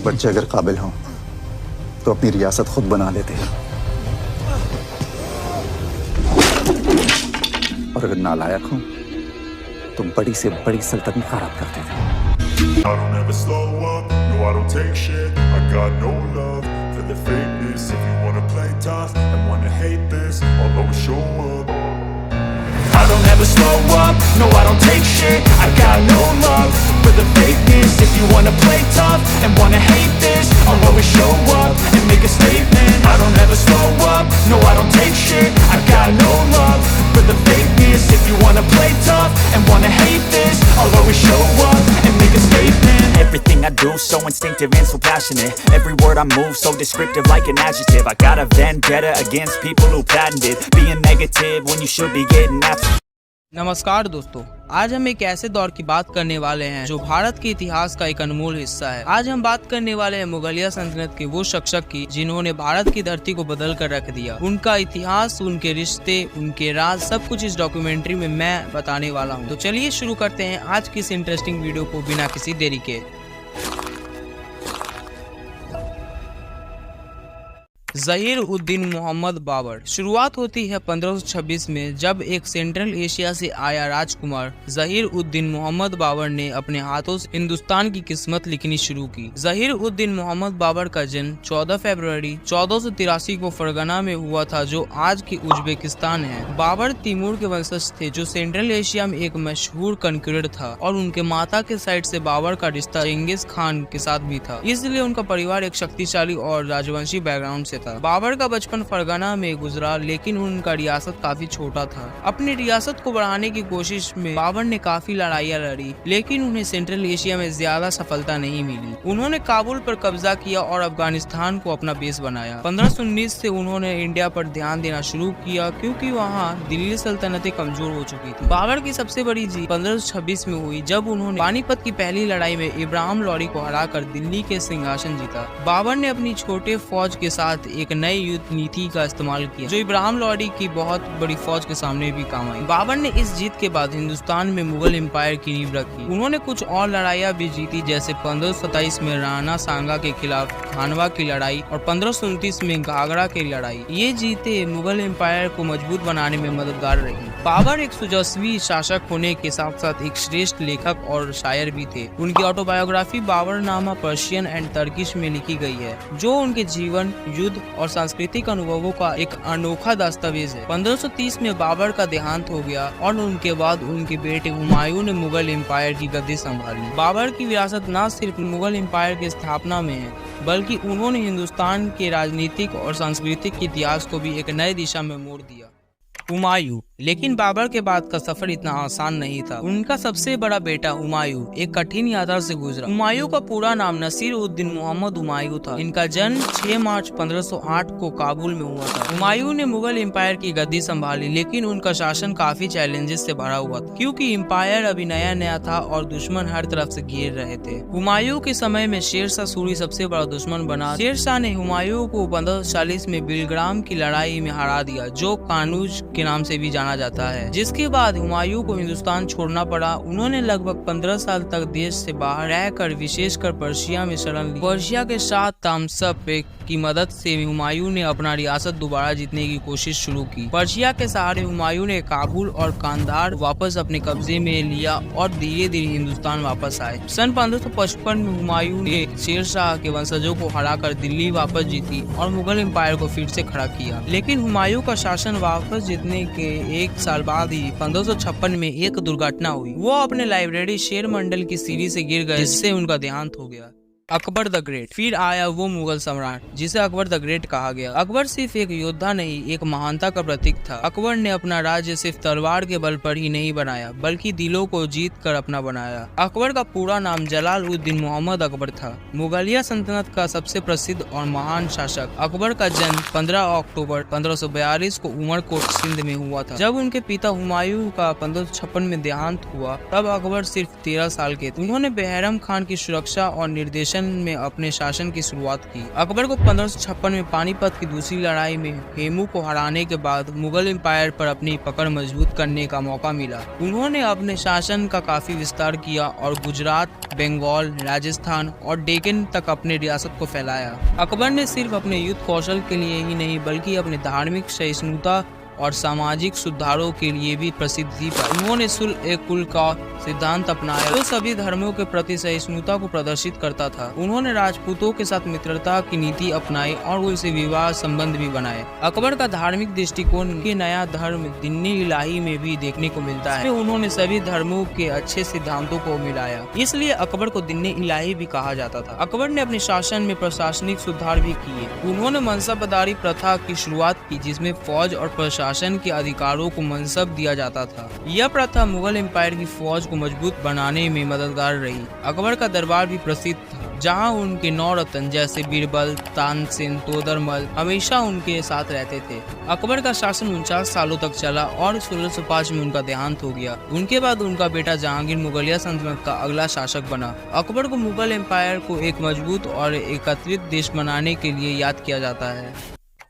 बच्चे अगर काबिल हों तो अपनी रियासत खुद बना लेते हैं, और अगर नालायक हों तो बड़ी से बड़ी सल्तनत खराब कर देते हैं। I don't ever slow up, no I don't take shit. I got no love for the fakeness. If you wanna play tough and wanna hate this, I'll always show up. I don't ever slow up, no I don't take shit. I got no love for the fakeness. If you wanna play tough and wanna hate this, I'll always show up and make a statement. I don't ever slow up, no I don't take shit. I got no love for the fakeness. If you wanna play tough and wanna hate this, I'll always show up and make a statement. Everything I do so instinctive and so passionate. Every word I move so descriptive like an adjective. I got a vendetta against people who patented being negative when you should be getting after. नमस्कार दोस्तों, आज हम एक ऐसे दौर की बात करने वाले हैं जो भारत के इतिहास का एक अनमोल हिस्सा है। आज हम बात करने वाले हैं मुगलिया सल्तनत के वो शख्स की जिन्होंने भारत की धरती को बदल कर रख दिया। उनका इतिहास, उनके रिश्ते, उनके राज, सब कुछ इस डॉक्यूमेंट्री में मैं बताने वाला हूँ। तो चलिए शुरू करते हैं आज की इस इंटरेस्टिंग वीडियो को बिना किसी देरी के। ज़हीर उद्दीन मोहम्मद बाबर। शुरुआत होती है 1526 में, जब एक सेंट्रल एशिया से आया राजकुमार ज़हीर उद्दीन मोहम्मद बाबर ने अपने हाथों से हिंदुस्तान की किस्मत लिखनी शुरू की। ज़हीर उद्दीन मोहम्मद बाबर का जन्म 14 फरवरी 1483 को फरगना में हुआ था, जो आज की उज्बेकिस्तान है। बाबर तैमूर के वंशज थे, जो सेंट्रल एशिया में एक मशहूर कॉन्करर था, और उनके माता के साइड से बाबर का रिश्ता चंगेज खान के साथ भी था, इसलिए उनका परिवार एक शक्तिशाली और राजवंशी बैकग्राउंड से था। बाबर का बचपन फरगना में गुजरा, लेकिन उनका रियासत काफी छोटा था। अपनी रियासत को बढ़ाने की कोशिश में बाबर ने काफी लड़ाइयाँ लड़ी, लेकिन उन्हें सेंट्रल एशिया में ज्यादा सफलता नहीं मिली। उन्होंने काबुल पर कब्जा किया और अफगानिस्तान को अपना बेस बनाया। 1519 से उन्होंने इंडिया पर ध्यान देना शुरू किया, क्योंकि वहाँ दिल्ली सल्तनतें कमजोर हो चुकी थी। बाबर की सबसे बड़ी जीत 1526 में हुई, जब उन्होंने पानीपत की पहली लड़ाई में इब्राहिम लोदी को हराकर दिल्ली के सिंहासन जीता। बाबर ने अपनी छोटे फौज के साथ एक नई युद्ध नीति का इस्तेमाल किया, जो इब्राहिम लोदी की बहुत बड़ी फौज के सामने भी काम आई। बाबर ने इस जीत के बाद हिंदुस्तान में मुगल एम्पायर की नींव रखी। उन्होंने कुछ और लड़ाइयाँ भी जीती, जैसे 1527 में राणा सांगा के खिलाफ खानवा की लड़ाई और 1529 में घाघरा की लड़ाई। ये जीते मुगल एम्पायर को मजबूत बनाने में मददगार रही। बाबर एक सुजस्वी शासक होने के साथ साथ एक श्रेष्ठ लेखक और शायर भी थे। उनकी autobiography Baburnama Persian and Turkish में लिखी गई है, जो उनके जीवन, युद्ध और सांस्कृतिक अनुभवों का एक अनोखा दस्तावेज है। 1530 में बाबर का देहांत हो गया और उनके बाद उनके बेटे हुमायूं ने मुगल एम्पायर की गद्दी संभाली। बाबर की विरासत न सिर्फ मुगल एम्पायर की स्थापना में है, बल्कि उन्होंने हिंदुस्तान के राजनीतिक और सांस्कृतिक इतिहास को भी एक नई दिशा में मोड़ दिया। हुमायूं। लेकिन बाबर के बाद का सफर इतना आसान नहीं था। उनका सबसे बड़ा बेटा हुमायूं एक कठिन यात्रा से गुजरा। हुमायूं का पूरा नाम नसीर उद्दीन मोहम्मद हुमायूं था। इनका जन्म 6 मार्च 1508 को काबुल में हुआ था। हुमायूं ने मुगल एम्पायर की गद्दी संभाली, लेकिन उनका शासन काफी चैलेंजेस से भरा हुआ था, क्योंकि एम्पायर अभी नया नया था और दुश्मन हर तरफ से घेर रहे थे। हुमायूं के समय में शेरशाह सूरी सबसे बड़ा दुश्मन बना। शेरशाह ने हुमायूं को 1540 में बिलग्राम की लड़ाई में हरा दिया, जो कानूज के नाम से भी जाना जाता है, जिसके बाद हुमायूं को हिंदुस्तान छोड़ना पड़ा। उन्होंने लगभग 15 साल तक देश से बाहर रहकर विशेषकर पर्शिया में शरण ली। पर्शिया के शाह तामसप की मदद से हुमायूं ने अपना रियासत दोबारा जीतने की कोशिश शुरू की। पर्शिया के सहारे हुमायूं ने काबुल और कांधार वापस अपने कब्जे में लिया और धीरे धीरे हिंदुस्तान वापस आए। सन 1555 में हुमायूं ने शेरशाह के वंशजों को हराकर दिल्ली वापस जीती और मुगल एम्पायर को फिर से खड़ा किया। लेकिन हुमायूं का शासन वापस जीतने के एक साल बाद ही 1556 में एक दुर्घटना हुई। वो अपने लाइब्रेरी शेर मंडल की सीढ़ी से गिर गए, जिससे उनका देहांत हो गया। Akbar the great. फिर आया वो मुगल सम्राट जिसे अकबर द ग्रेट कहा गया। अकबर सिर्फ एक योद्धा नहीं, एक महानता का प्रतीक था। अकबर ने अपना राज्य सिर्फ तलवार के बल पर ही नहीं बनाया, बल्कि दिलों को जीत कर अपना बनाया। अकबर का पूरा नाम जलाल उद्दीन मोहम्मद अकबर था, मुगलिया सल्तनत का सबसे प्रसिद्ध और महान शासक। अकबर का जन्म 15 अक्टूबर 1542 को उमरकोट सिंध में हुआ था। जब उनके पिता हुमायूं का 1556 में देहांत हुआ, तब अकबर सिर्फ 13 साल के थे। उन्होंने बेहरम खान की सुरक्षा और निर्देशन शासन में अपने शासन की शुरुआत की। अकबर को 1556 में पानीपत की दूसरी लड़ाई में हेमू को हराने के बाद मुगल एम्पायर पर अपनी पकड़ मजबूत करने का मौका मिला। उन्होंने अपने शासन का काफी विस्तार किया और गुजरात, बंगाल, राजस्थान और डेक्कन तक अपने रियासत को फैलाया। अकबर ने सिर्फ अपने युद्ध कौशल के लिए ही नहीं बल्कि अपने धार्मिक सहिष्णुता और सामाजिक सुधारों के लिए भी प्रसिद्धि पाई। उन्होंने सुलह-ए-कुल का सिद्धांत अपनाया जो सभी धर्मों के प्रति सहिष्णुता को प्रदर्शित करता था। उन्होंने राजपूतों के साथ मित्रता की नीति अपनाई और उनसे विवाह संबंध भी बनाए। अकबर का धार्मिक दृष्टिकोण के नया धर्म दीन इलाही में भी देखने को मिलता है। उन्होंने सभी धर्मों के अच्छे सिद्धांतों को मिलाया, इसलिए अकबर को दीन इलाही भी कहा जाता था। अकबर ने अपने शासन में प्रशासनिक सुधार भी किए। उन्होंने मनसबदारी प्रथा की शुरुआत की जिसमें फौज और शासन के अधिकारों को मनसब दिया जाता था। यह प्रथा मुगल एम्पायर की फौज को मजबूत बनाने में मददगार रही। अकबर का दरबार भी प्रसिद्ध था, जहां उनके 9 रत्न जैसे बीरबल, तानसेन, तोदरमल हमेशा उनके साथ रहते थे। अकबर का शासन 49 सालों तक चला और 1605 में उनका देहांत हो गया। उनके बाद उनका बेटा जहांगीर मुगलिया सल्तनत का अगला शासक बना। अकबर को मुगल एम्पायर को एक मजबूत और एकत्रित देश बनाने के लिए याद किया जाता है।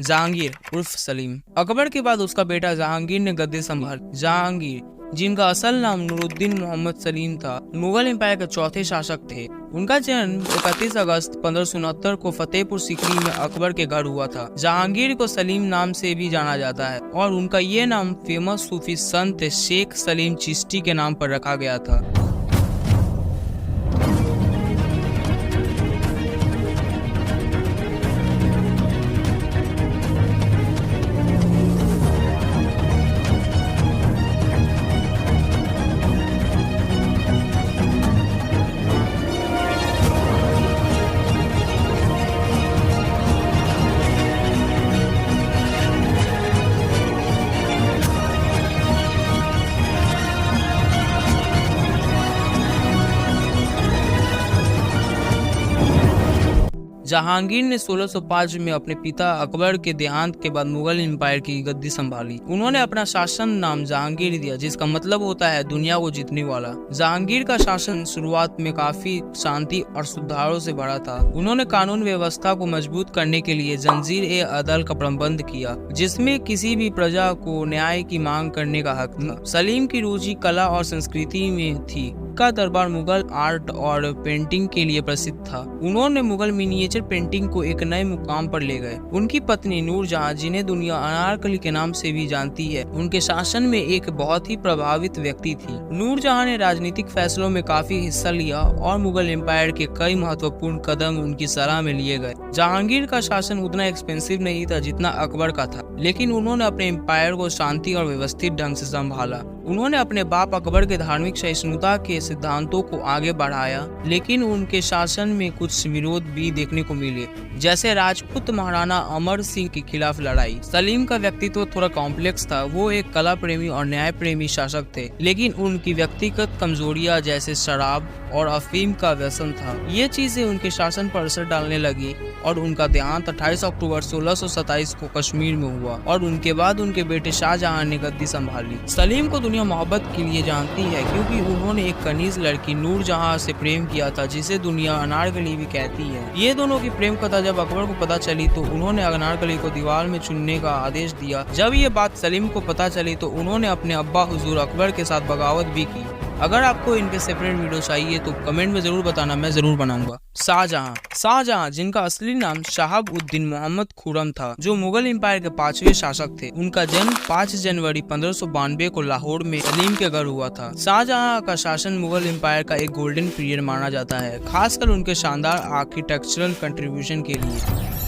जहांगीर उर्फ सलीम। अकबर के बाद उसका बेटा जहांगीर ने गद्दी संभाली। जहांगीर, जिनका असल नाम नूरुद्दीन मोहम्मद सलीम था, मुगल एम्पायर के चौथे शासक थे। उनका जन्म 31 अगस्त 1569 को फतेहपुर सीकरी में अकबर के घर हुआ था। जहांगीर को सलीम नाम से भी जाना जाता है और उनका ये नाम फेमस सूफी संत शेख सलीम चिश्ती के नाम पर रखा गया था। जहांगीर ने 1605 में अपने पिता अकबर के देहांत के बाद मुगल एम्पायर की गद्दी संभाली। उन्होंने अपना शासन नाम जहांगीर दिया, जिसका मतलब होता है दुनिया को जीतने वाला। जहांगीर का शासन शुरुआत में काफी शांति और सुधारों से भरा था। उन्होंने कानून व्यवस्था को मजबूत करने के लिए जंजीर-ए-अदल का प्रबंध किया, जिसमें किसी भी प्रजा को न्याय की मांग करने का हक था। सलीम की रुचि कला और संस्कृति में थी। का दरबार मुगल आर्ट और पेंटिंग के लिए प्रसिद्ध था। उन्होंने मुगल मिनिएचर पेंटिंग को एक नए मुकाम पर ले गए। उनकी पत्नी नूरजहां, जिन्हें दुनिया अनारकली के नाम से भी जानती है, उनके शासन में एक बहुत ही प्रभावित व्यक्ति थी। नूरजहां ने राजनीतिक फैसलों में काफी हिस्सा लिया और मुगल एम्पायर के कई महत्वपूर्ण कदम उनकी सलाह में लिए गए। जहांगीर का शासन उतना एक्सपेंसिव नहीं था जितना अकबर का था, लेकिन उन्होंने अपने एम्पायर को शांति और व्यवस्थित ढंग से संभाला। उन्होंने अपने बाप अकबर के धार्मिक सहिष्णुता के सिद्धांतों को आगे बढ़ाया, लेकिन उनके शासन में कुछ विरोध भी देखने को मिले, जैसे राजपूत महाराणा अमर सिंह के खिलाफ लड़ाई। सलीम का व्यक्तित्व थोड़ा कॉम्प्लेक्स था। वो एक कला प्रेमी और न्याय प्रेमी शासक थे, लेकिन उनकी व्यक्तिगत कमजोरियां जैसे शराब और अफीम का व्यसन था। ये चीजें उनके शासन पर असर डालने लगी और उनका देहांत 28 अक्टूबर 1627 को कश्मीर में हुआ और उनके बाद उनके बेटे शाहजहां ने गद्दी संभाली। सलीम को दुनिया मोहब्बत के लिए जानती है क्योंकि उन्होंने एक कनीज लड़की नूरजहां से प्रेम किया था, जिसे दुनिया अनारकली भी कहती है। ये दोनों की प्रेम कथा जब अकबर को पता चली तो उन्होंने अनारकली को दीवार में चुनने का आदेश दिया। जब ये बात सलीम को पता चली तो उन्होंने अपने अब्बा हुजूर अकबर के साथ बगावत भी की। अगर आपको इनके सेपरेट वीडियो चाहिए तो कमेंट में जरूर बताना, मैं जरूर बनाऊंगा। शाहजहां, जिनका असली नाम शहाब-उद-दीन मोहम्मद खुर्रम था, जो मुगल एम्पायर के 5वें शासक थे। उनका जन्म 5 जनवरी 1592 को लाहौर में सलीम के घर हुआ था। शाहजहां का शासन मुगल एम्पायर का एक गोल्डन पीरियड माना जाता है, खासकर उनके शानदार आर्किटेक्चरल कंट्रीब्यूशन के लिए।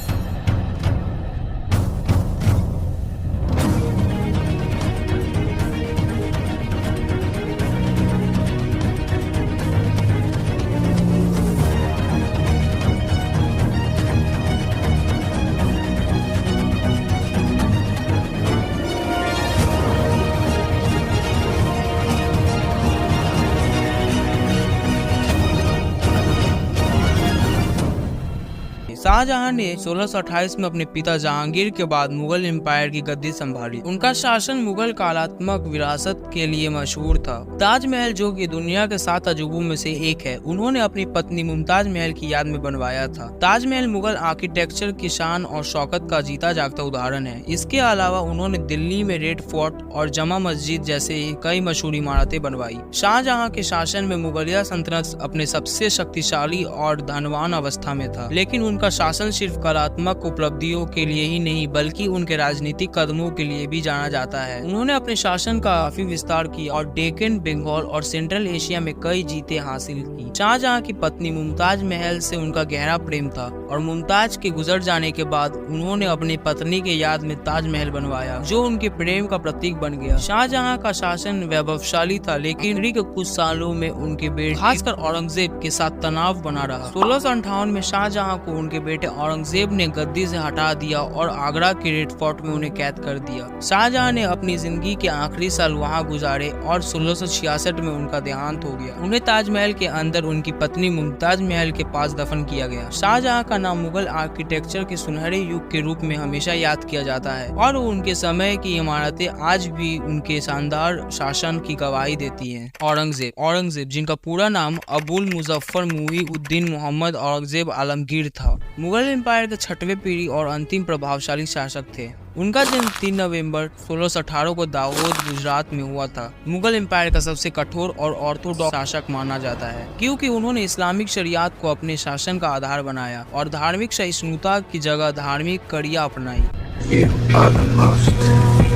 शाहजहां ने 1628 में अपने पिता जहांगीर के बाद मुगल एम्पायर की गद्दी संभाली। उनका शासन मुगल कलात्मक विरासत के लिए मशहूर था। ताजमहल, जो कि दुनिया के 7 अजूबों में से एक है, उन्होंने अपनी पत्नी मुमताज महल की याद में बनवाया था। ताजमहल मुगल आर्किटेक्चर की शान और शौकत का जीता जागता उदाहरण है। इसके अलावा उन्होंने दिल्ली में रेड फोर्ट और जमा मस्जिद जैसे कई मशहूर इमारतें बनवाई। शाहजहां के शासन में मुगलिया सल्तनत अपने सबसे शक्तिशाली और धनवान अवस्था में था, लेकिन उनका शासन सिर्फ कलात्मक उपलब्धियों के लिए ही नहीं बल्कि उनके राजनीतिक कदमों के लिए भी जाना जाता है। उन्होंने अपने शासन का काफी विस्तार किया और डेक्कन, बंगाल और सेंट्रल एशिया में कई जीतें हासिल की। शाहजहां की पत्नी मुमताज महल से उनका गहरा प्रेम था और मुमताज के गुजर जाने के बाद उन्होंने अपनी पत्नी के याद में ताजमहल बनवाया, जो उनके प्रेम का प्रतीक बन गया। शाहजहां का शासन वैभवशाली था, लेकिन के कुछ सालों में उनके बेटे खासकर औरंगजेब के साथ तनाव बना रहा। 1658 में शाहजहां को उनके बेटे औरंगजेब ने गद्दी से हटा दिया और आगरा के रेड फोर्ट में उन्हें कैद कर दिया। शाहजहां ने अपनी जिंदगी के आखिरी साल वहां गुजारे और 1666 में उनका देहांत हो गया। उन्हें ताजमहल के अंदर उनकी पत्नी मुमताज महल के पास दफन किया गया। शाहजहां का नाम मुगल आर्किटेक्चर के सुनहरे युग के रूप में हमेशा याद किया जाता है और उनके समय की इमारतें आज भी उनके शानदार शासन की गवाही देती हैं। औरंगजेब, जिनका पूरा नाम अबुल मुजफ्फर मुईउद्दीन मोहम्मद औरंगजेब आलमगीर था, मुगल एम्पायर के 6वें पीढ़ी और अंतिम प्रभावशाली शासक थे। उनका जन्म 3 नवंबर 1618 को दाऊद, गुजरात में हुआ था। मुगल एम्पायर का सबसे कठोर और ऑर्थोडॉक्स शासक माना जाता है, क्योंकि उन्होंने इस्लामिक शरीयत को अपने शासन का आधार बनाया और धार्मिक सहिष्णुता की जगह धार्मिक कड़ियाँ अपनाई। You are the most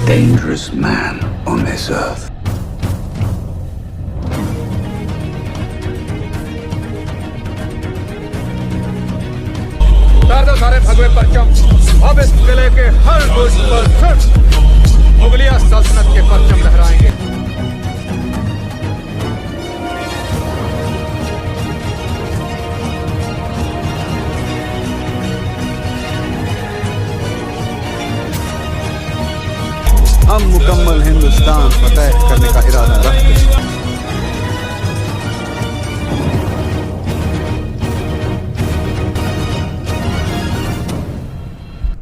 dangerous man on this earth. सारे भगवे परचम अब इस किले के हर दुष्ट पर सिर्फ मुगलिया सल्तनत के परचम लहराएंगे। हम मुकम्मल हिंदुस्तान फतेह करने का इरादा रखते हैं।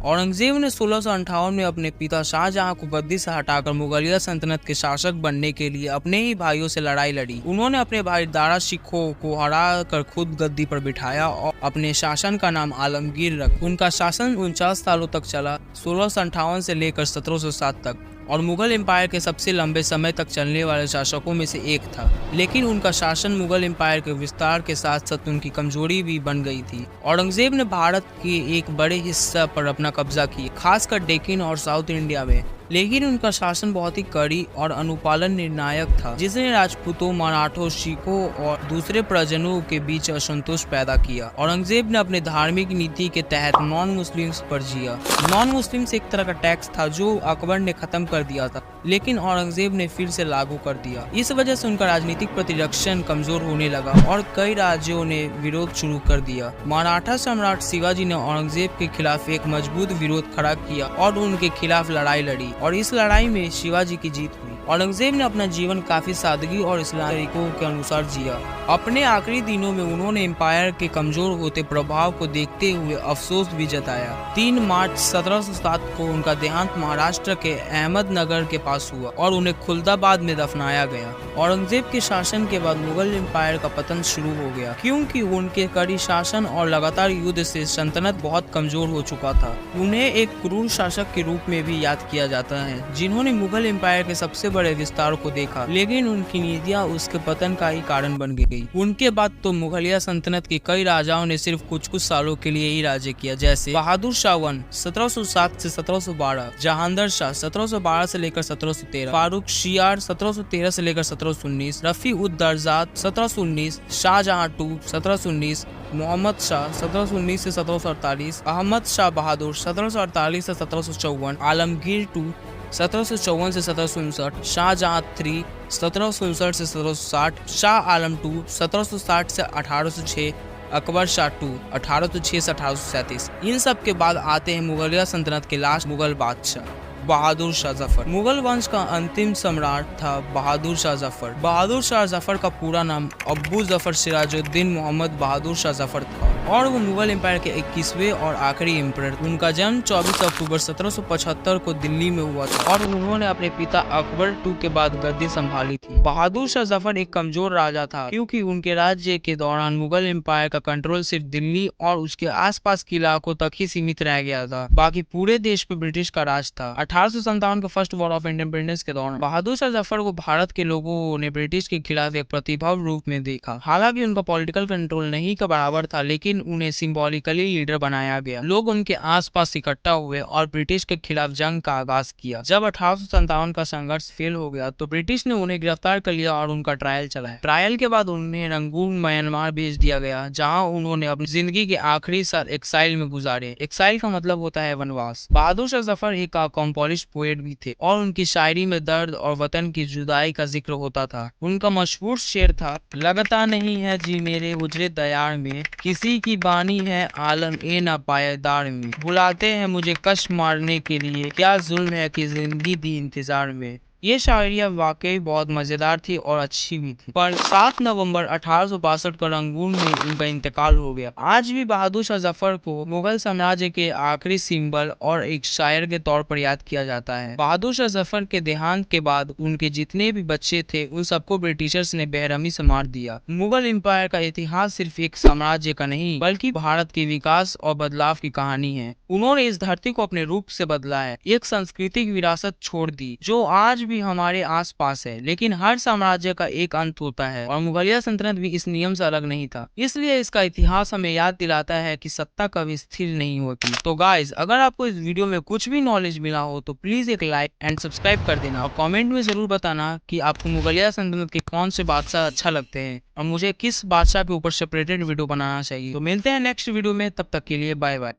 औरंगजेब ने 1658 में अपने पिता शाहजहां को गद्दी से हटाकर मुगलिया सल्तनत के शासक बनने के लिए अपने ही भाइयों से लड़ाई लड़ी। उन्होंने अपने भाई दारा शिकोह को हरा कर खुद गद्दी पर बिठाया और अपने शासन का नाम आलमगीर रखा। उनका शासन 49 सालों तक चला, 1658 से लेकर 1707 तक, और मुगल एम्पायर के सबसे लंबे समय तक चलने वाले शासकों में से एक था। लेकिन उनका शासन मुगल एम्पायर के विस्तार के साथ साथ उनकी कमजोरी भी बन गई थी। औरंगजेब ने भारत के एक बड़े हिस्सा पर अपना कब्जा किया, खासकर डेक्कन और साउथ इंडिया में, लेकिन उनका शासन बहुत ही कड़ी और अनुपालन निर्णायक था, जिसने राजपूतों, मराठों, सिखों और दूसरे प्रजनों के बीच असंतोष पैदा किया। औरंगजेब ने अपने धार्मिक नीति के तहत नॉन मुस्लिम्स पर जिया। नॉन मुस्लिम्स एक तरह का टैक्स था जो अकबर ने खत्म कर दिया था, लेकिन औरंगजेब ने फिर से लागू कर दिया। इस वजह से उनका राजनीतिक प्रतिरक्षण कमजोर होने लगा और कई राज्यों ने विरोध शुरू कर दिया। मराठा सम्राट शिवाजी ने औरंगजेब के खिलाफ एक मजबूत विरोध खड़ा किया और उनके खिलाफ लड़ाई लड़ी, और इस लड़ाई में शिवाजी की जीत हुई। औरंगजेब ने अपना जीवन काफी सादगी और इस्लामी तरीकों के अनुसार जिया। अपने आखिरी दिनों में उन्होंने एम्पायर के कमजोर होते प्रभाव को देखते हुए अफसोस भी जताया। 3 मार्च 1707 को उनका देहांत महाराष्ट्र के अहमदनगर के पास हुआ और उन्हें खुलदाबाद में दफनाया गया। औरंगजेब के शासन के बाद मुगल एम्पायर का पतन शुरू हो गया, क्योंकि उनके कड़ी शासन और लगातार युद्ध से सल्तनत बहुत कमजोर हो चुका था। उन्हें एक क्रूर शासक के रूप में भी याद किया जाता है, जिन्होंने मुगल एम्पायर के सबसे बड़े विस्तार को देखा, लेकिन उनकी नीतियां उसके पतन का ही कारण बन गई। उनके बाद तो मुगलिया सल्तनत के कई राजाओं ने सिर्फ कुछ सालों के लिए ही राज्य किया, जैसे बहादुर शाह 1707 से 1712, जहांगीर शाह 1712 से लेकर 1713, फारूक शियार 1713 से लेकर 1719, रफी उद दर्जात 1719, शाहजहां II 1719, मोहम्मद शाह 1719 से 1748, अहमद शाह बहादुर 1748 से 1754, आलमगीर II 1754 से 1759, शाहजहां III 1759 से 1760, शाह आलम II 1760 से 1806, अकबर शाह II 1806 से 1837। इन सब के बाद आते हैं मुगलिया सल्तनत के लास्ट मुगल बादशाह बहादुर शाह जफर। मुगल वंश का अंतिम सम्राट था बहादुर शाह जफर। बहादुर शाह जफर का पूरा नाम अब्बू जफर सिराजुद्दीन मोहम्मद बहादुर शाह जफर था। और वो मुगल एम्पायर के 21वें और आखिरी एम्परर। उनका जन्म 24 अक्टूबर 1775 को दिल्ली में हुआ था और उन्होंने अपने पिता अकबर II के बाद गद्दी संभाली थी। बहादुर शाह जफर एक कमजोर राजा था क्योंकि उनके राज्य के दौरान मुगल एम्पायर का कंट्रोल सिर्फ दिल्ली और उसके आसपास के इलाकों तक ही सीमित रह गया था, बाकी पूरे देश पे ब्रिटिश का राज था। 1857 के फर्स्ट वॉर ऑफ इंडिपेंडेंस के दौरान बहादुर शाह जफर को भारत के लोगों ने ब्रिटिश के खिलाफ एक प्रतिभाव रूप में देखा। हालांकि उनका पॉलिटिकल कंट्रोल नहीं के बराबर था, लेकिन उन्हें सिंबॉलिकली लीडर बनाया गया। लोग उनके आसपास इकट्ठा हुए और ब्रिटिश के खिलाफ जंग का आगाज किया। जब 1857 का संघर्ष फेल हो गया तो ब्रिटिश ने उन्हें गिरफ्तार कर लिया और उनका ट्रायल चलाया। ट्रायल के बाद उन्हें रंगून म्यांमार भेज दिया गया, जहां उन्होंने अपनी जिंदगी के आखिरी साल एक्साइल में गुजारे। एक्साइल का मतलब होता है वनवास। बहादुर शाह जफर एक अकॉम्प्लिश्ड पोएट भी थे और उनकी शायरी में दर्द और वतन की जुदाई का जिक्र होता था। उनका मशहूर शेर था, लगता नहीं है जी मेरे उजरे दयार में, किसी की बानी है आलम ए ना पायदार में, बुलाते हैं मुझे कश मारने के लिए, क्या जुल्म है कि जिंदगी दी इंतजार में। ये शायरियाँ वाकई बहुत मजेदार थी और अच्छी भी थी। पर 7 नवंबर 1862 को रंगून में उनका इंतकाल हो गया। आज भी बहादुर शाह जफर को मुगल साम्राज्य के आखिरी सिंबल और एक शायर के तौर पर याद किया जाता है। बहादुर शाह जफर के देहांत के बाद उनके जितने भी बच्चे थे उन सबको ब्रिटिशर्स ने बेरहमी से मार दिया। मुगल एम्पायर का इतिहास सिर्फ एक साम्राज्य का नहीं बल्कि भारत के विकास और बदलाव की कहानी है। उन्होंने इस धरती को अपने रूप से बदला है, एक सांस्कृतिक विरासत छोड़ दी जो आज भी हमारे आसपास है। लेकिन हर साम्राज्य का एक अंत होता है और मुगलिया सल्तनत भी इस नियम से अलग नहीं था। इसलिए इसका इतिहास हमें याद दिलाता है कि सत्ता कभी स्थिर नहीं होती। तो गाइज, अगर आपको इस वीडियो में कुछ भी नॉलेज मिला हो तो प्लीज एक लाइक एंड सब्सक्राइब कर देना और कमेंट में जरूर बताना कि आपको मुगलिया सल्तनत के कौन से बादशाह अच्छा लगते हैं और मुझे किस बादशाह के ऊपर सेपरेटेड वीडियो बनाना चाहिए। तो मिलते हैं नेक्स्ट वीडियो में, तब तक के लिए बाय बाय।